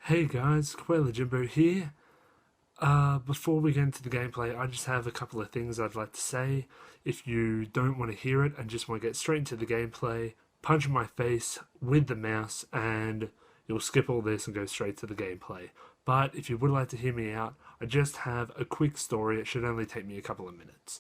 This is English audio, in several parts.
Hey guys, Kualajimbo here. Before we get into the gameplay, I just have a couple of things I'd like to say. If you don't want to hear it and just want to get straight into the gameplay, punch my face with the mouse and you'll skip all this and go straight to the gameplay. But if you would like to hear me out, I just have a quick story. It should only take me a couple of minutes.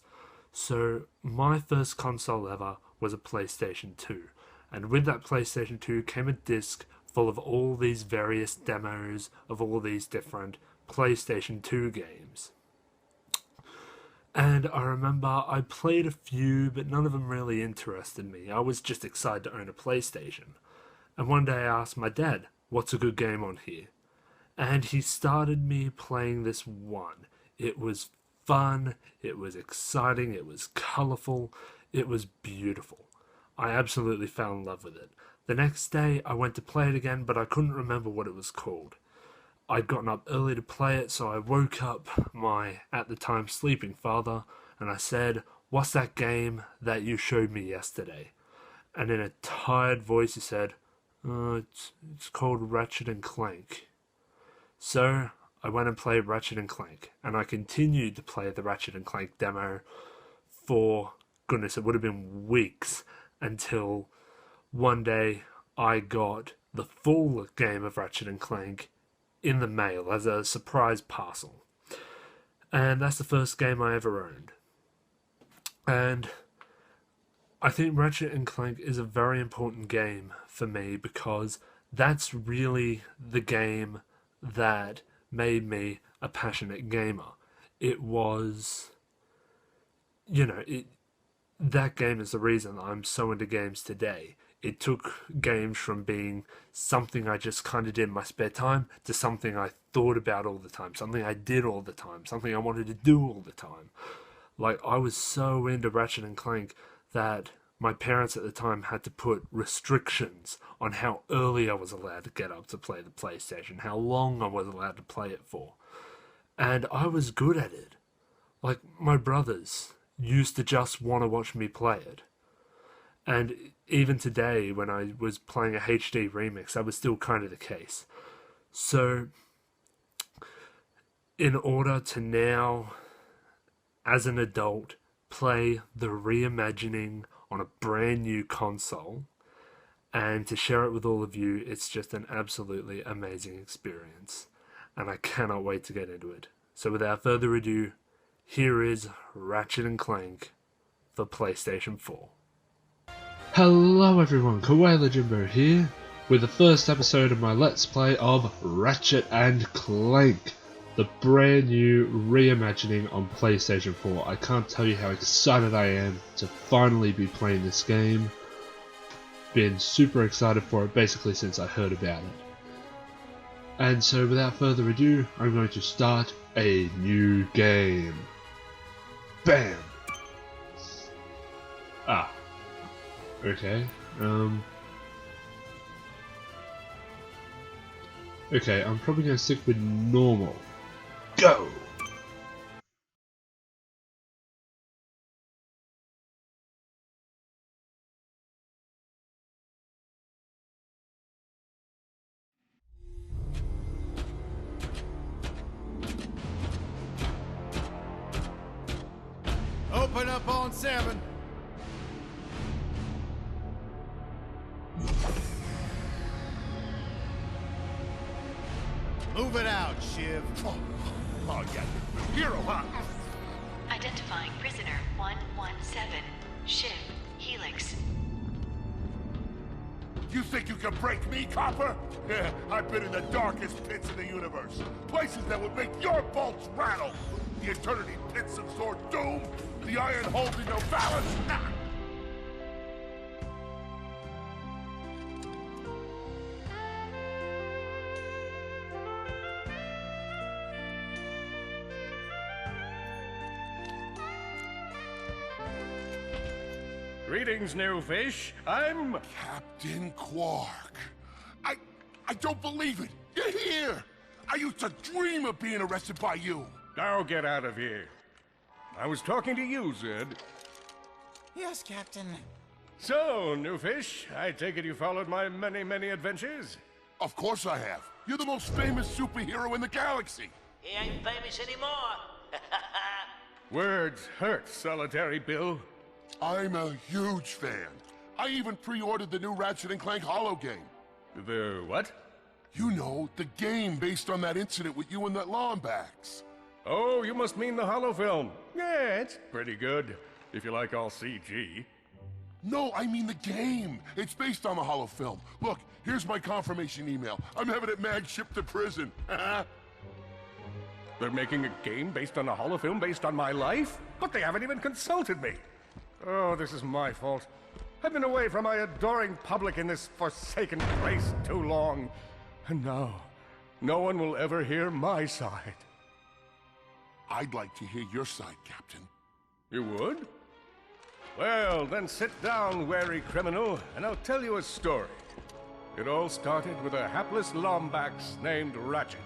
So, my first console ever was a PlayStation 2. And with that PlayStation 2 came a disc full of all these various demos of all these different PlayStation 2 games. And I remember I played a few, but none of them really interested me. I was just excited to own a PlayStation. And one day I asked my dad, what's a good game on here? And he started me playing this one. It was fun, it was exciting, it was colourful, it was beautiful. I absolutely fell in love with it. The next day I went to play it again, but I couldn't remember what it was called. I'd gotten up early to play it, so I woke up my, at the time, sleeping father, and I said, what's that game that you showed me yesterday? And in a tired voice he said, it's called Ratchet and Clank. So I went and played Ratchet and Clank, and I continued to play the Ratchet and Clank demo for, goodness, it would have been weeks, until one day I got the full game of Ratchet and Clank in the mail as a surprise parcel. And that's the first game I ever owned. And I think Ratchet and Clank is a very important game for me because that's really the game that made me a passionate gamer. It was, that game is the reason I'm so into games today. It took games from being something I just kind of did in my spare time to something I thought about all the time, something I did all the time, something I wanted to do all the time. Like, I was so into Ratchet and Clank that my parents at the time had to put restrictions on how early I was allowed to get up to play the PlayStation, how long I was allowed to play it for. And I was good at it. Like, my brothers used to just want to watch me play it. And even today, when I was playing a HD remix, that was still kind of the case. So, in order to now, as an adult, play the reimagining on a brand new console, and to share it with all of you, it's just an absolutely amazing experience. And I cannot wait to get into it. So without further ado, here is Ratchet and Clank for PlayStation 4. Hello everyone, Kualajimbo here, with the first episode of my Let's Play of Ratchet and Clank, the brand new reimagining on PlayStation 4. I can't tell you how excited I am to finally be playing this game. Been super excited for it basically since I heard about it. And so without further ado, I'm going to start a new game. Bam! Okay, okay, I'm probably going to stick with normal. Go! Open up on 7. Move it out, Shiv. Oh yeah, hero, huh? Identifying prisoner 117, Shiv, Helix. You think you can break me, copper? Yeah, I've been in the darkest pits of the universe. Places that would make your bolts rattle. The eternity pits of Sword Doom. The iron holding no balance. Greetings, new fish. I'm... Captain Quark. I don't believe it. You're here. I used to dream of being arrested by you. Now get out of here. I was talking to you, Zed. Yes, Captain. So, new fish, I take it you followed my many, many adventures? Of course I have. You're the most famous superhero in the galaxy. He ain't famous anymore. Words hurt, Solitary Bill. I'm a huge fan. I even pre-ordered the new Ratchet and Clank holo game. The what? You know, the game based on that incident with you and that Lombax. Oh, you must mean the holofilm. Yeah, it's pretty good, if you like all CG. No, I mean the game. It's based on the holofilm. Look, here's my confirmation email. I'm having it mag shipped to prison. They're making a game based on a holofilm based on my life? But they haven't even consulted me. Oh, this is my fault. I've been away from my adoring public in this forsaken place too long. And now, no one will ever hear my side. I'd like to hear your side, Captain. You would? Well, then sit down, wary criminal, and I'll tell you a story. It all started with a hapless Lombax named Ratchet.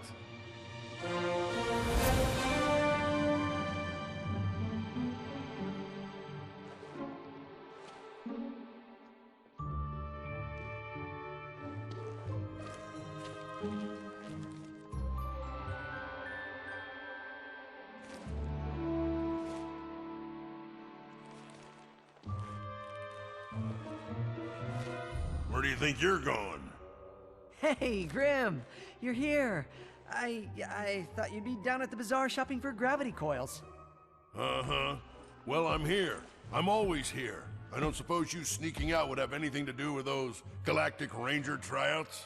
Where do you think you're going? Hey, Grim, you're here. I thought you'd be down at the bazaar shopping for gravity coils. Uh-huh. Well, I'm here. I'm always here. I don't suppose you sneaking out would have anything to do with those Galactic Ranger tryouts?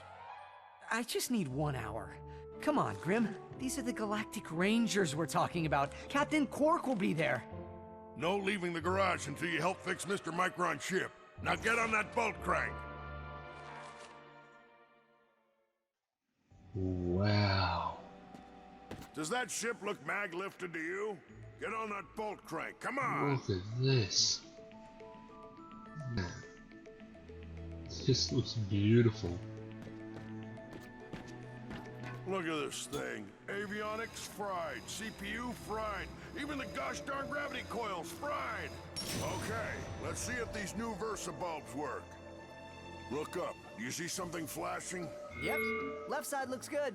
I just need 1 hour. Come on, Grim. These are the Galactic Rangers we're talking about. Captain Quark will be there. No leaving the garage until you help fix Mr. Micron's ship. Now get on that bolt crank. Wow. Does that ship look mag-lifted to you? Get on that bolt crank, come on! Look at this. Man. This looks beautiful. Look at this thing. Avionics fried, CPU fried, even the gosh darn gravity coils fried! Okay, let's see if these new Versa bulbs work. Look up. Do you see something flashing? Yep, left side looks good.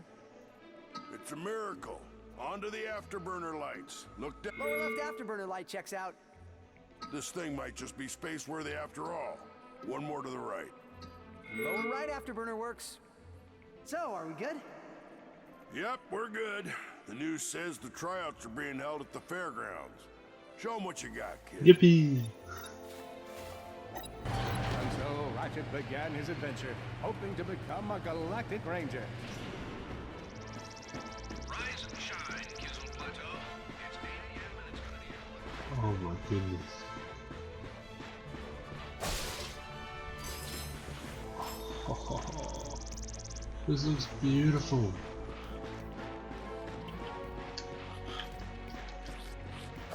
It's a miracle. Onto the afterburner lights. Look down. Lower left afterburner light checks out. This thing might just be space-worthy after all. One more to the right. Lower right afterburner works. So, are we good? Yep, we're good. The news says the tryouts are being held at the fairgrounds. Show them what you got, kid. Yippee! And so Ratchet began his adventure, hoping to become a Galactic Ranger. Rise and shine, Kizzle Plateau. It's 8 a.m. and it's gonna be Oh my goodness. Oh, this looks beautiful.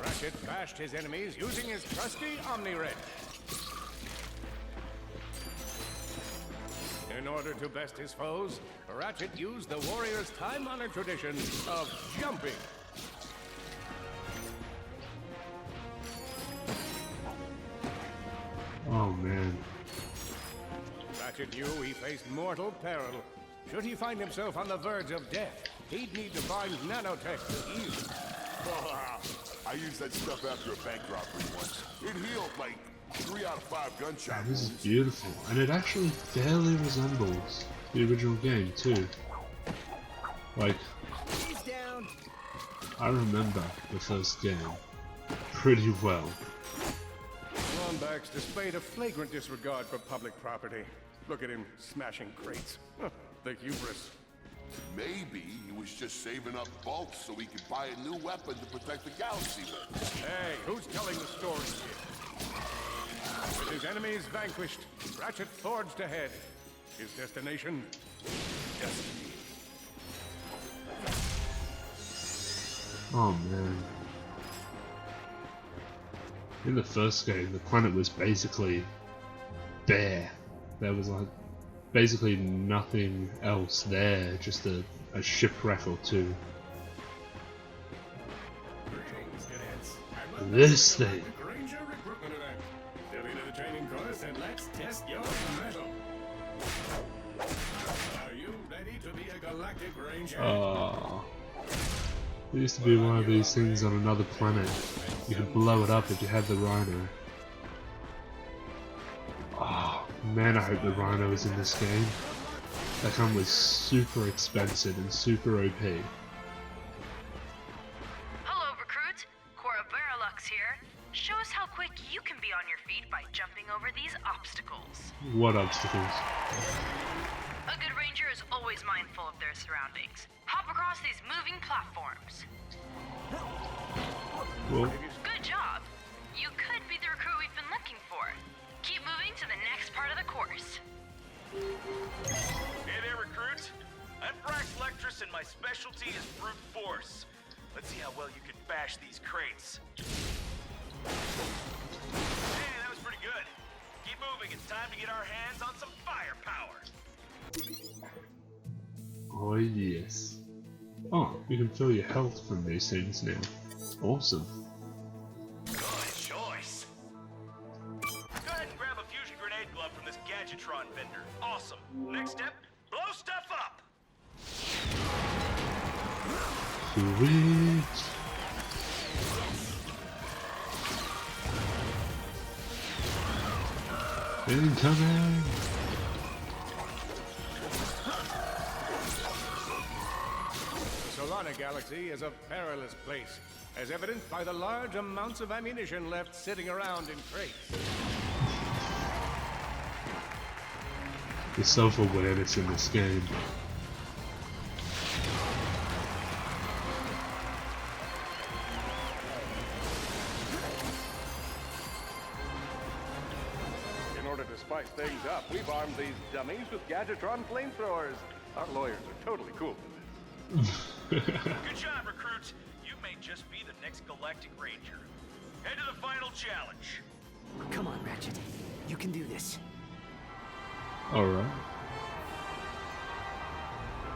Ratchet bashed his enemies using his trusty Omni-Wrench. In order to best his foes, Ratchet used the warrior's time-honored tradition of jumping. Oh man. Ratchet knew he faced mortal peril. Should he find himself on the verge of death, he'd need to find nanotech to heal. I used that stuff after a bank robbery once. It healed like 3 out of 5 gunshot This is wounds. beautiful, and it actually fairly resembles the original game too. Like, He's down. I remember the first game pretty well. Lombax displayed a flagrant disregard for public property. Look at him smashing crates. The hubris. Maybe he was just saving up bolts so he could buy a new weapon to protect the galaxy with. Hey, who's telling the story here? With his enemies vanquished, Ratchet forged ahead. His destination? Destiny. Oh man. In the first game, the planet was basically bare. There was like basically nothing else there, just a shipwreck or two. This thing. Ranger recruitment event. Step into the training course and let's test your metal. Are you ready? ready to be a galactic ranger. Oh. There used to be one of these things on another planet. You could blow it up if you had the rhino. Oh, man, I hope the rhino is in this game. That gun was super expensive and super OP. Hello, recruit. Cora Baralux here. Show us how quick you can be on your feet by jumping over these obstacles. What obstacles? A good ranger is always mindful of their surroundings. Hop across these moving platforms. Well, Good job. You could be the recruit we've been looking for. Keep moving to the next part of the course. Hey there, recruit. I'm Brax Lectress, and my specialty is brute force. Let's see how well you can bash these crates. Hey, that was pretty good. Keep moving. It's time to get our hands on some firepower. oh yes. Oh, you can feel your health from these things now. Awesome. Good choice. Go ahead and grab a fusion grenade glove from this Gadgetron vendor. Awesome. Next step, blow stuff up. Sweet. Incoming. The Solana Galaxy is a perilous place, as evidenced by the large amounts of ammunition left sitting around in crates. The self-awareness in this game. In order to spice things up, we've armed these dummies with Gadgetron flamethrowers. Our lawyers are totally cool with this. Good job, recruit. You may just be the next Galactic Ranger. Head to the final challenge. Come on, Ratchet. You can do this. Alright.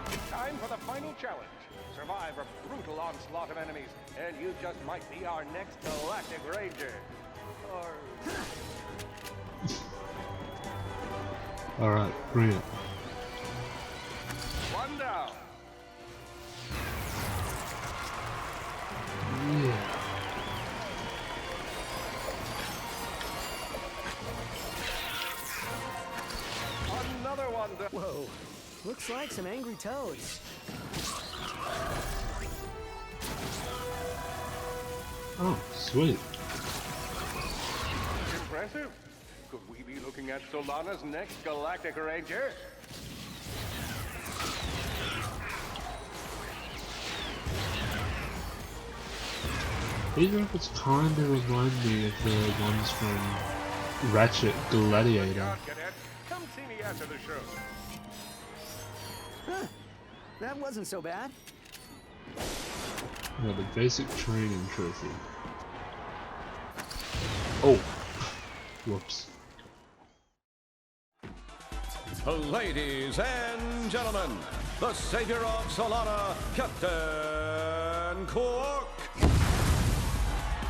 It's time for the final challenge. Survive a brutal onslaught of enemies, and you just might be our next Galactic Ranger. Or... Alright, bring it. one down. Yeah. Another one down. Whoa. Looks like some angry toads. Oh, sweet. Impressive. Could we be looking at Solana's next Galactic Ranger? These rockets kinda remind me of the ones from Ratchet Gladiator. God, Cadet. Come see me after the show. Huh. That wasn't so bad. Yeah, the basic training trophy. Oh! Whoops. Ladies and gentlemen, the savior of Solana, Captain Quark.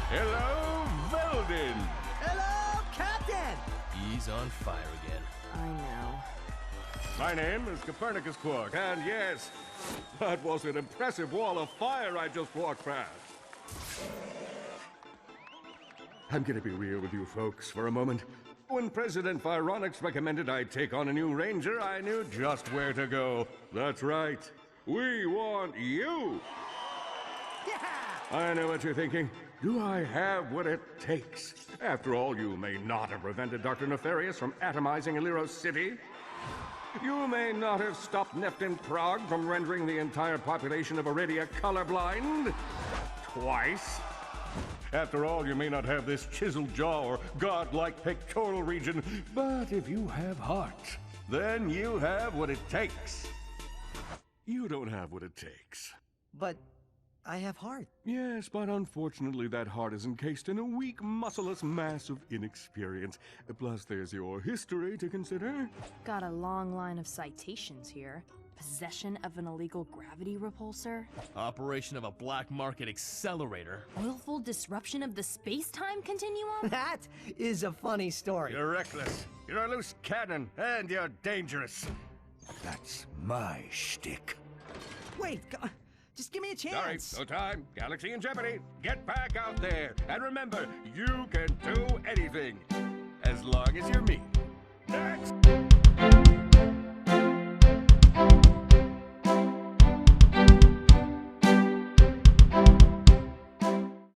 Hello, Veldin. Hello, Captain! He's on fire again. I know. My name is Copernicus Quark, and yes, that was an impressive wall of fire I just walked past. I'm gonna be real with you folks for a moment. When President Vironix recommended I take on a new ranger, I knew just where to go. That's right. We want you! Yeah! I know what you're thinking. Do I have what it takes? After all, you may not have prevented Dr. Nefarious from atomizing Aliros City. You may not have stopped Neptune Prague from rendering the entire population of Iridia colorblind. Twice. After all, you may not have this chiseled jaw or godlike pectoral region, but if you have heart, then you have what it takes. You don't have what it takes. But I have heart. Yes, but unfortunately that heart is encased in a weak, muscleless mass of inexperience. Plus there's your history to consider. Got a long line of citations here. Possession of an illegal gravity repulsor. Operation of a black market accelerator. Willful disruption of the space-time continuum? That is a funny story. You're reckless. You're a loose cannon, and you're dangerous. That's my shtick. Wait, just give me a chance. Sorry, no time. Galaxy in jeopardy. Get back out there. And remember, you can do anything. As long as you're me. Next!